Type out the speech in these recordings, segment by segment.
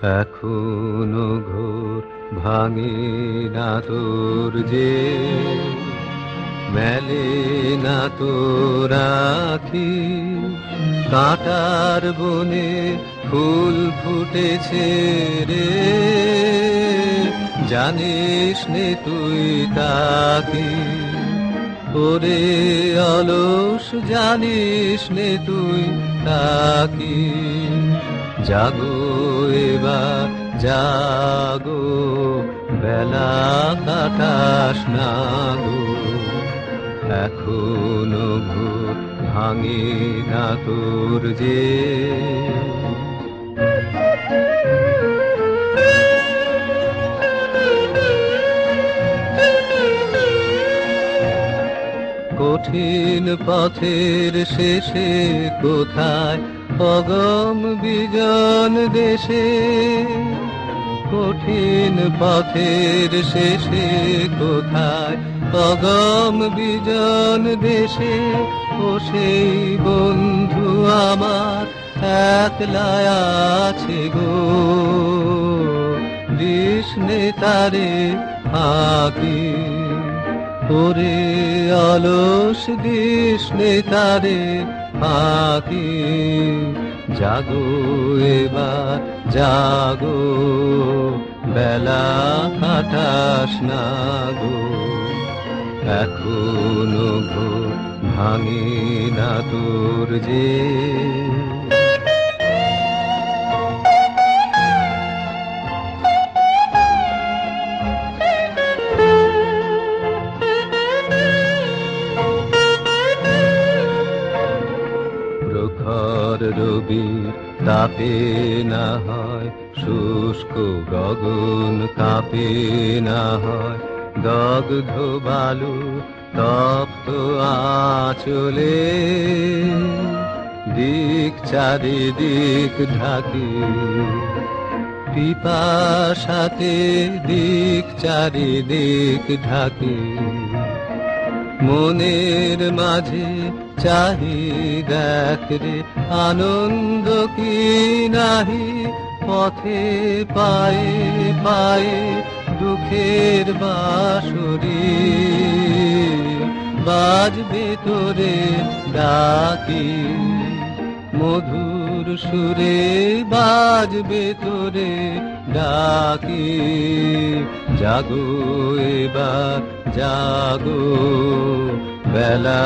এখনো ঘোর ভাঙে না তোর যে, মেলে না তোর আখি। কাঁটার বনে ফুল ফুটেছে রে, জানিস নে তুই তাকি। ওরে অলস জানিস নে তুই তাকি। জাগো এবার জাগো, বেলা কাটাস না গো। এখনো ঘোর ভাঙে না তোর যে। কঠিন পথের শেষে কোথায় অগম বিজন দেশে, কঠিন পথের শেষে কোথায় অগম বিজন দেশে। ও সেই বন্ধু আমার একলা আছে গো, দিস নে তারে ফাঁকি। ওরে অলস দিস নে তারে ফাঁকি। জাগো এবার জাগো, বেলা কাটাস না গো। এখনো ঘোর ভাঙে না তোর যে। প্রখর রবির তাপে না হয় শুষ্ক গগন, কাঁপে না হয় দগ্ধ বালু তপ্ত আঁচলে। দিক চারিদিক ঢাকি পিপাসাতে, দিক চারিদিক ঢাকি। মনের মাঝে চাহি দেখ রে আনন্দ কি নাহি। পথে পায়ে পায়ে দুঃখের বাঁশরি, বাজবে তোরে ডাকি। মধুর সুরে বাজবে তোরে ডাকি। জাগো এবার জাগো, বেলা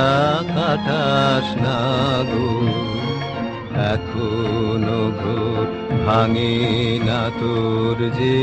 কাটাস না গো। এখনো ঘোর ভাঙে না তোর যে।